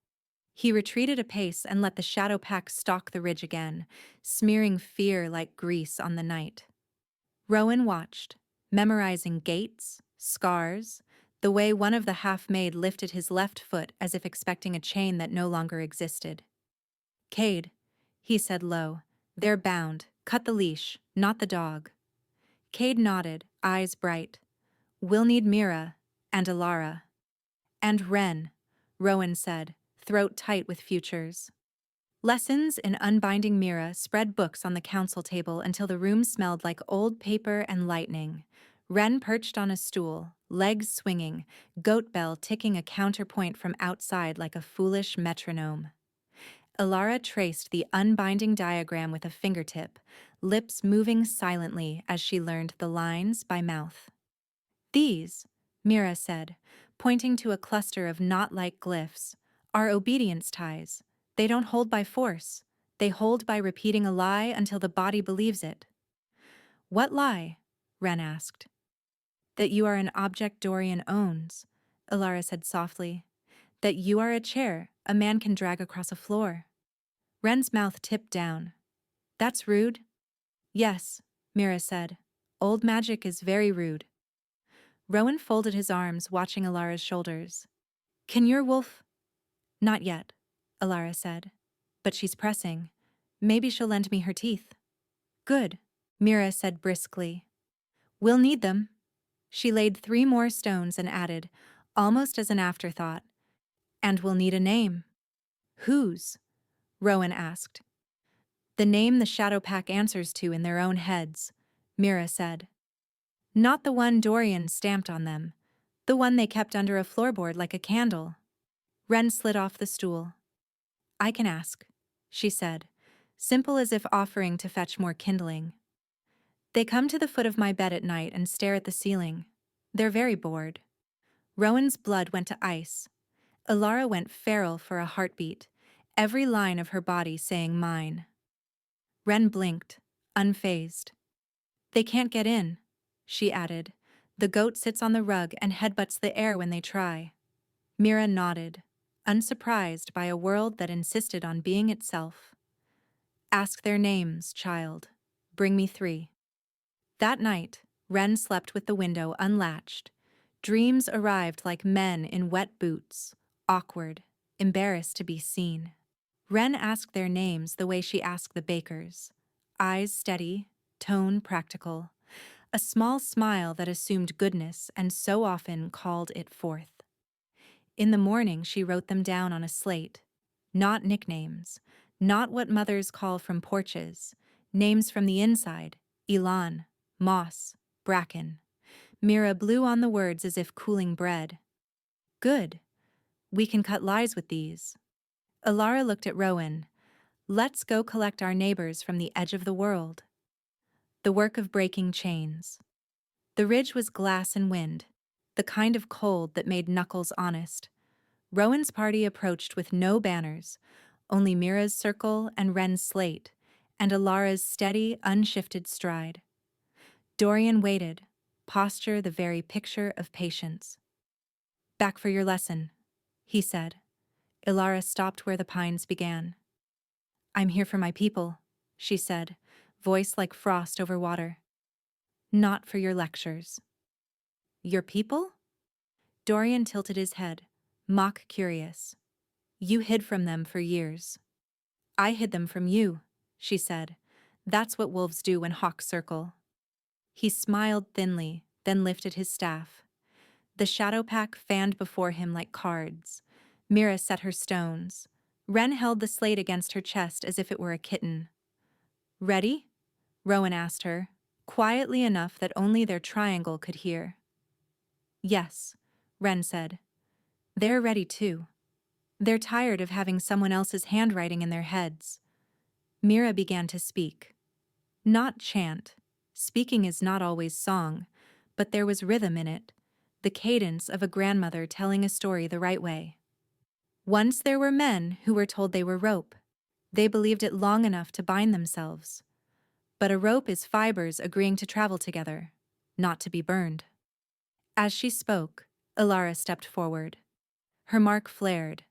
He retreated a pace and let the shadow pack stalk the ridge again, smearing fear like grease on the night. Rowan watched, memorizing gaits, scars, the way one of the half-made lifted his left foot as if expecting a chain that no longer existed. "Cade," he said low, "they're bound. Cut the leash, not the dog." Cade nodded, eyes bright. "We'll need Mira and Alara." "And Ren," Rowan said, throat tight with futures. Lessons in unbinding Mira spread books on the council table until the room smelled like old paper and lightning. Ren perched on a stool, legs swinging, goat bell ticking a counterpoint from outside like a foolish metronome. Alara traced the unbinding diagram with a fingertip, lips moving silently as she learned the lines by mouth. "These," Mira said, pointing to a cluster of knot-like glyphs, "are obedience ties. They don't hold by force. They hold by repeating a lie until the body believes it." "What lie?" Ren asked. "That you are an object Dorian owns," Alara said softly. "That you are a chair a man can drag across a floor." Ren's mouth tipped down. "That's rude." "Yes," Mira said. "Old magic is very rude." Rowan folded his arms, watching Alara's shoulders. "Can your wolf—" "Not yet," Alara said. "But she's pressing. Maybe she'll lend me her teeth." "Good," Mira said briskly. "We'll need them." She laid 3 more stones and added, almost as an afterthought, "And we'll need a name." "Whose?" Rowan asked. "The name the Shadow Pack answers to in their own heads," Mira said. "Not the one Dorian stamped on them. The one they kept under a floorboard like a candle." Ren slid off the stool. "I can ask," she said, simple as if offering to fetch more kindling. "They come to the foot of my bed at night and stare at the ceiling. They're very bored." Rowan's blood went to ice. Alara went feral for a heartbeat, every line of her body saying mine. Ren blinked, unfazed. "They can't get in," she added. "The goat sits on the rug and headbutts the air when they try." Mira nodded, unsurprised by a world that insisted on being itself. "Ask their names, child. Bring me 3. That night, Ren slept with the window unlatched. Dreams arrived like men in wet boots, awkward, embarrassed to be seen. Ren asked their names the way she asked the bakers. Eyes steady, tone practical. A small smile that assumed goodness and so often called it forth. In the morning she wrote them down on a slate. Not nicknames, not what mothers call from porches. Names from the inside: Elan, Moss, Bracken. Mira blew on the words as if cooling bread. "Good. We can cut lies with these." Alara looked at Rowan. "Let's go collect our neighbors from the edge of the world." The work of breaking chains. The ridge was glass and wind, the kind of cold that made knuckles honest. Rowan's party approached with no banners, only Mira's circle and Ren's slate, and Alara's steady, unshifted stride. Dorian waited, posture the very picture of patience. "Back for your lesson," he said. Ilara stopped where the pines began. I'm here for my people, she said, voice like frost over water. Not for your lectures. Your people? Dorian tilted his head, mock curious. You hid from them for years. I hid them from you, she said. That's what wolves do when hawks circle. He smiled thinly, then lifted his staff. The shadow pack fanned before him like cards. Mira set her stones. Wren held the slate against her chest as if it were a kitten. Ready? Rowan asked her, quietly enough that only their triangle could hear. Yes, Wren said. They're ready too. They're tired of having someone else's handwriting in their heads. Mira began to speak. Not chant. Speaking is not always song, but there was rhythm in it, the cadence of a grandmother telling a story the right way. Once there were men who were told they were rope. They believed it long enough to bind themselves. But a rope is fibers agreeing to travel together, not to be burned. As she spoke, Ilara stepped forward. Her mark flared.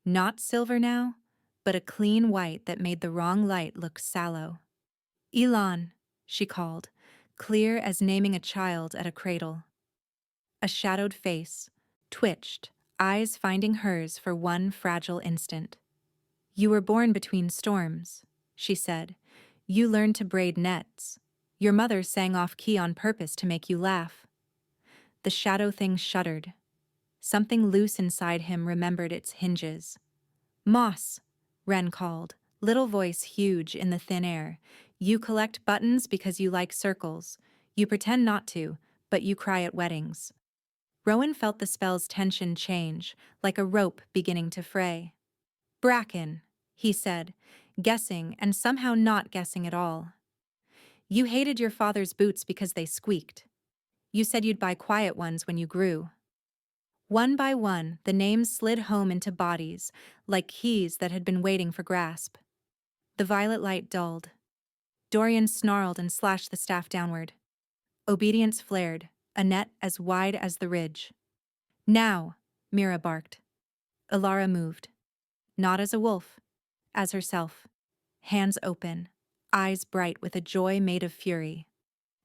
Not silver now, but a clean white that made the wrong light look sallow. Elan, she called, clear as naming a child at a cradle. A shadowed face, twitched, eyes finding hers for one fragile instant. You were born between storms, she said. You learned to braid nets. Your mother sang off key on purpose to make you laugh. The shadow thing shuddered. Something loose inside him remembered its hinges. Moss, Wren called, little voice huge in the thin air. You collect buttons because you like circles. You pretend not to, but you cry at weddings. Rowan felt the spell's tension change, like a rope beginning to fray. Bracken, he said, guessing and somehow not guessing at all. You hated your father's boots because they squeaked. You said you'd buy quiet ones when you grew. One by one, the names slid home into bodies, like keys that had been waiting for grasp. The violet light dulled. Dorian snarled and slashed the staff downward. Obedience flared, a net as wide as the ridge. Now, Mira barked. Ilara moved. Not as a wolf, as herself. Hands open, eyes bright with a joy made of fury.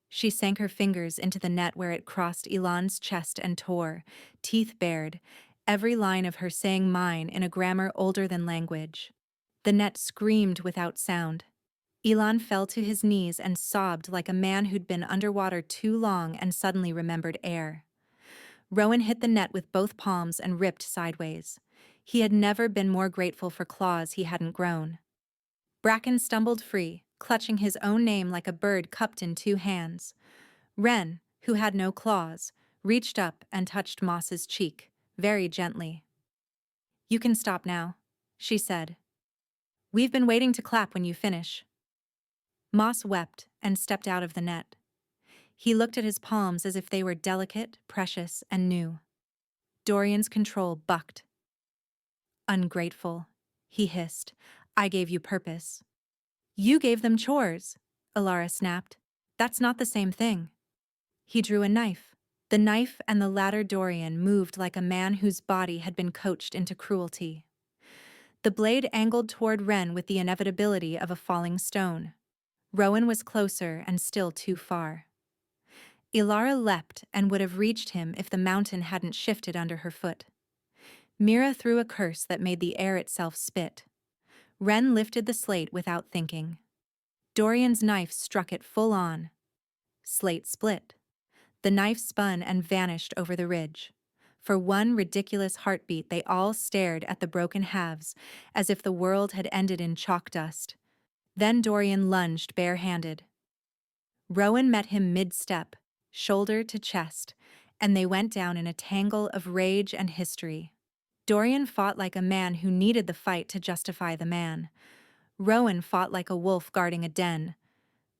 She sank her fingers into the net where it crossed Elan's chest and tore, teeth bared, every line of her saying mine in a grammar older than language. The net screamed without sound. Elan fell to his knees and sobbed like a man who'd been underwater too long and suddenly remembered air. Rowan hit the net with both palms and ripped sideways. He had never been more grateful for claws he hadn't grown. Bracken stumbled free, clutching his own name like a bird cupped in two hands. Wren, who had no claws, reached up and touched Moss's cheek, very gently. You can stop now, she said. We've been waiting to clap when you finish. Moss wept and stepped out of the net. He looked at his palms as if they were delicate, precious, and new. Dorian's control bucked. Ungrateful, he hissed. I gave you purpose. You gave them chores, Ilara snapped. That's not the same thing. He drew a knife. The knife and the latter Dorian moved like a man whose body had been coached into cruelty. The blade angled toward Wren with the inevitability of a falling stone. Rowan was closer and still too far. Ilara leapt and would have reached him if the mountain hadn't shifted under her foot. Mira threw a curse that made the air itself spit. Wren lifted the slate without thinking. Dorian's knife struck it full on. Slate split. The knife spun and vanished over the ridge. For one ridiculous heartbeat, they all stared at the broken halves, as if the world had ended in chalk dust. Then Dorian lunged bare-handed. Rowan met him mid-step, shoulder to chest, and they went down in a tangle of rage and history. Dorian fought like a man who needed the fight to justify the man. Rowan fought like a wolf guarding a den.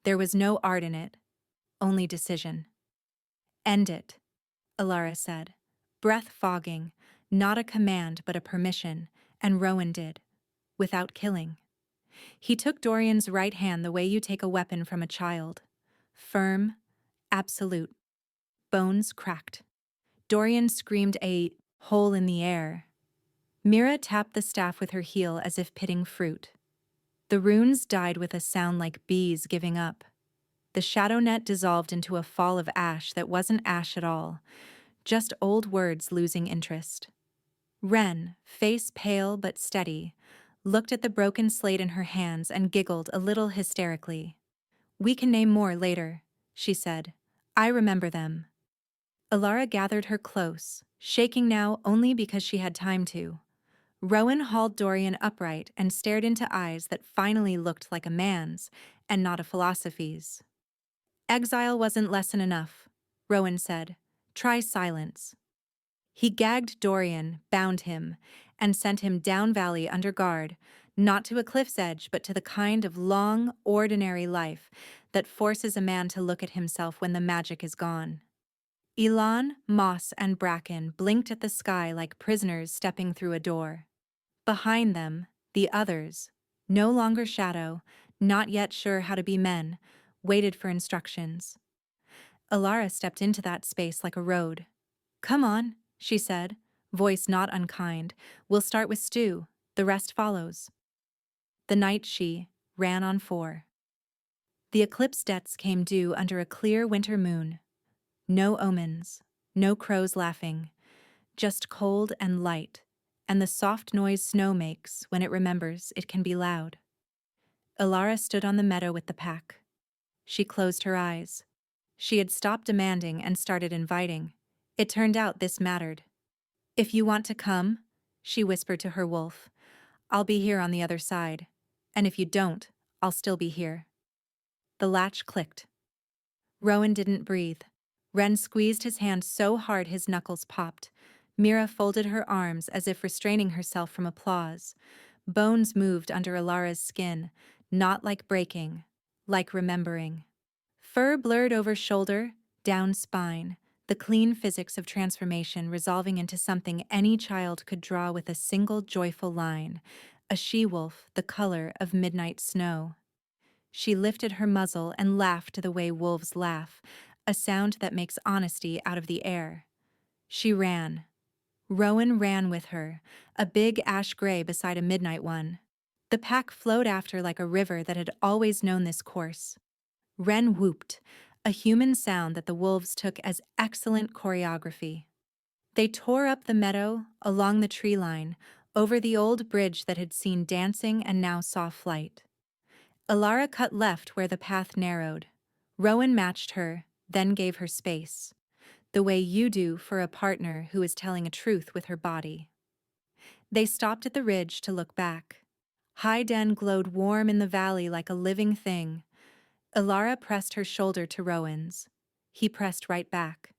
There was no art in it, only decision. End it, Ilara said, breath fogging, not a command but a permission, and Rowan did, without killing. He took Dorian's right hand the way you take a weapon from a child. Firm, absolute. Bones cracked. Dorian screamed a hole in the air. Mira tapped the staff with her heel as if pitting fruit. The runes died with a sound like bees giving up. The shadow net dissolved into a fall of ash that wasn't ash at all, just old words losing interest. Wren, face pale but steady, looked at the broken slate in her hands and giggled a little hysterically. "We can name more later," she said. "I remember them." Alara gathered her close, shaking now only because she had time to. Rowan hauled Dorian upright and stared into eyes that finally looked like a man's, and not a philosophy's. "Exile wasn't lesson enough," Rowan said. "Try silence." He gagged Dorian, bound him, and sent him down valley under guard, not to a cliff's edge but to the kind of long, ordinary life that forces a man to look at himself when the magic is gone. Elan, moss, and bracken blinked at the sky like prisoners stepping through a door. Behind them, the others, no longer shadow, not yet sure how to be men, waited for instructions. Alara stepped into that space like a road. "Come on," she said, voice not unkind. "We'll start with stew. The rest follows." The night she ran on 4. The eclipse debts came due under a clear winter moon. No omens, no crows laughing, just cold and light, and the soft noise snow makes when it remembers it can be loud. Alara stood on the meadow with the pack. She closed her eyes. She had stopped demanding and started inviting. It turned out this mattered. "If you want to come," she whispered to her wolf, "I'll be here on the other side. And if you don't, I'll still be here." The latch clicked. Rowan didn't breathe. Wren squeezed his hand so hard his knuckles popped. Mira folded her arms as if restraining herself from applause. Bones moved under Alara's skin, not like breaking, like remembering. Fur blurred over shoulder, down spine, the clean physics of transformation resolving into something any child could draw with a single joyful line, a she-wolf the color of midnight snow. She lifted her muzzle and laughed the way wolves laugh, a sound that makes honesty out of the air. She ran. Rowan ran with her, a big ash gray beside a midnight one. The pack flowed after like a river that had always known this course. Wren whooped, a human sound that the wolves took as excellent choreography. They tore up the meadow, along the tree line, over the old bridge that had seen dancing and now saw flight. Alara cut left where the path narrowed. Rowan matched her, then gave her space, the way you do for a partner who is telling a truth with her body. They stopped at the ridge to look back. High Den glowed warm in the valley like a living thing. Alara pressed her shoulder to Rowan's. He pressed right back.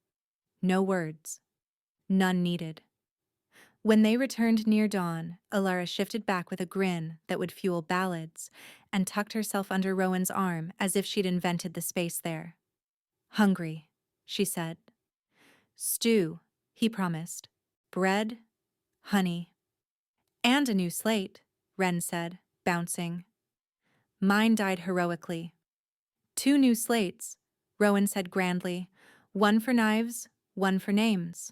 No words. None needed. When they returned near dawn, Alara shifted back with a grin that would fuel ballads and tucked herself under Rowan's arm as if she'd invented the space there. "Hungry," she said. "Stew," he promised. "Bread, honey." "And a new slate," Wren said, bouncing. "Mine died heroically." "2 new slates," Rowan said grandly. "One for knives, one for names."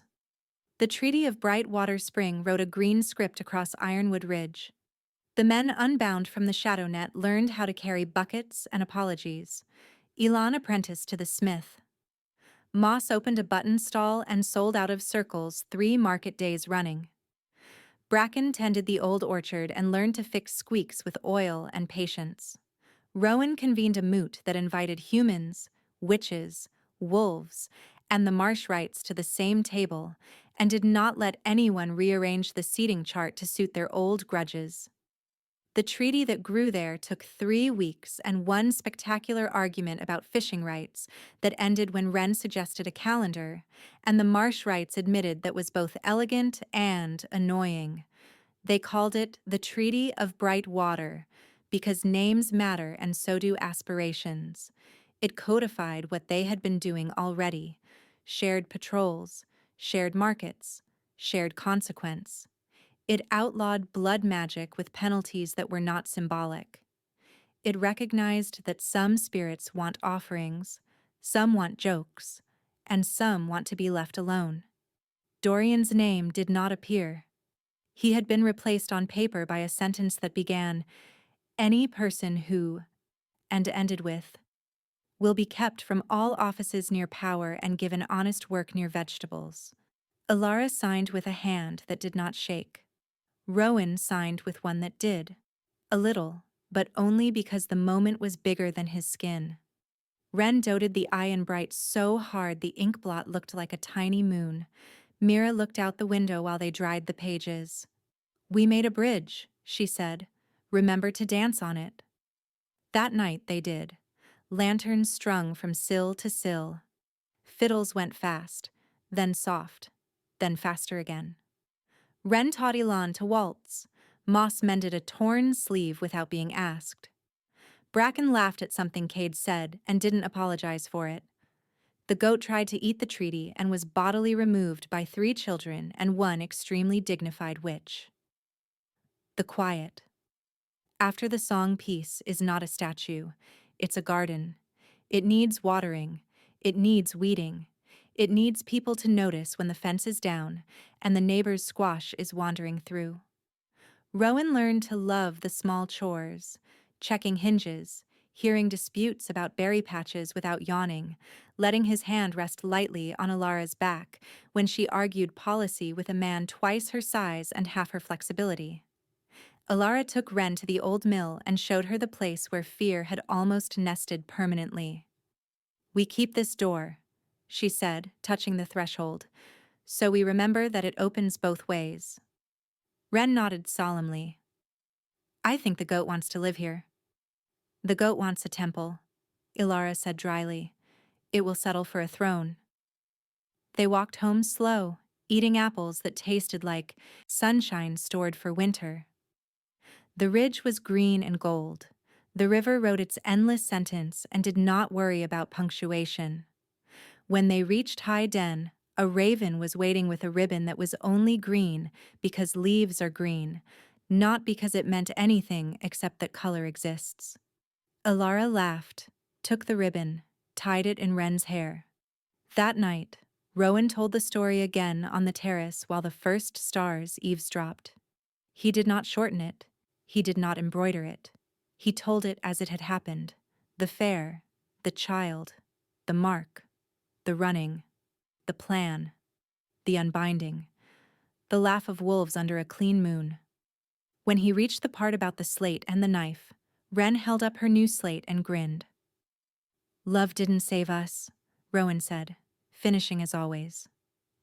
The Treaty of Brightwater Spring wrote a green script across Ironwood Ridge. The men unbound from the shadow net learned how to carry buckets and apologies. Elan apprenticed to the smith. Moss opened a button stall and sold out of circles 3 market days running. Bracken tended the old orchard and learned to fix squeaks with oil and patience. Rowan convened a moot that invited humans, witches, wolves, and the marsh rights to the same table, and did not let anyone rearrange the seating chart to suit their old grudges. The treaty that grew there took 3 weeks and one spectacular argument about fishing rights that ended when Wren suggested a calendar, and the marsh rights admitted that was both elegant and annoying. They called it the Treaty of Bright Water, because names matter and so do aspirations. It codified what they had been doing already: shared patrols, shared markets, shared consequence. It outlawed blood magic with penalties that were not symbolic. It recognized that some spirits want offerings, some want jokes, and some want to be left alone. Dorian's name did not appear. He had been replaced on paper by a sentence that began, "Any person who," and ended with, "will be kept from all offices near power and given honest work near vegetables." Alara signed with a hand that did not shake. Rowan signed with one that did. A little, but only because the moment was bigger than his skin. Ren doted the iron bright so hard the ink blot looked like a tiny moon. Mira looked out the window while they dried the pages. "We made a bridge," she said. "Remember to dance on it." That night they did. Lanterns strung from sill to sill. Fiddles went fast, then soft, then faster again. Ren taught Elan to waltz. Moss mended a torn sleeve without being asked. Bracken laughed at something Cade said and didn't apologize for it. The goat tried to eat the treaty and was bodily removed by 3 children and 1 extremely dignified witch. The quiet. After the song piece is not a statue, it's a garden. It needs watering. It needs weeding. It needs people to notice when the fence is down and the neighbor's squash is wandering through. Rowan learned to love the small chores, checking hinges, hearing disputes about berry patches without yawning, letting his hand rest lightly on Alara's back when she argued policy with a man twice her size and half her flexibility. Alara took Ren to the old mill and showed her the place where fear had almost nested permanently. "We keep this door," she said, touching the threshold, "so we remember that it opens both ways." Ren nodded solemnly. "I think the goat wants to live here." "The goat wants a temple," Ilara said dryly. "It will settle for a throne." They walked home slow, eating apples that tasted like sunshine stored for winter. The ridge was green and gold. The river wrote its endless sentence and did not worry about punctuation. When they reached High Den, a raven was waiting with a ribbon that was only green because leaves are green, not because it meant anything except that color exists. Alara laughed, took the ribbon, tied it in Ren's hair. That night, Rowan told the story again on the terrace while the first stars eavesdropped. He did not shorten it. He did not embroider it. He told it as it had happened. The fair, the child, the mark, the running, the plan, the unbinding, the laugh of wolves under a clean moon. When he reached the part about the slate and the knife, Ren held up her new slate and grinned. "Love didn't save us," Rowan said, finishing as always.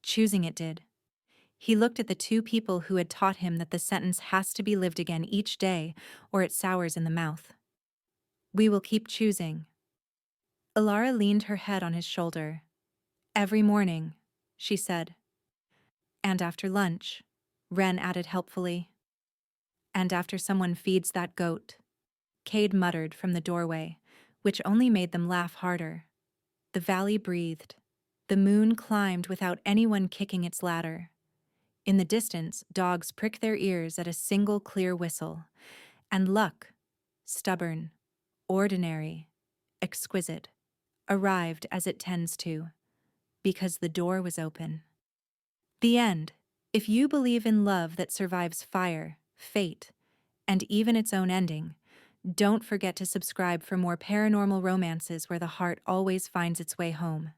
"Choosing it did." He looked at the 2 people who had taught him that the sentence has to be lived again each day or it sours in the mouth. "We will keep choosing." Alara leaned her head on his shoulder. "Every morning," she said. "And after lunch," Ren added helpfully. "And after someone feeds that goat," Cade muttered from the doorway, which only made them laugh harder. The valley breathed. The moon climbed without anyone kicking its ladder. In the distance, dogs pricked their ears at a single clear whistle. And luck, stubborn, ordinary, exquisite, arrived as it tends to, because the door was open. The end. If you believe in love that survives fire, fate, and even its own ending, don't forget to subscribe for more paranormal romances where the heart always finds its way home.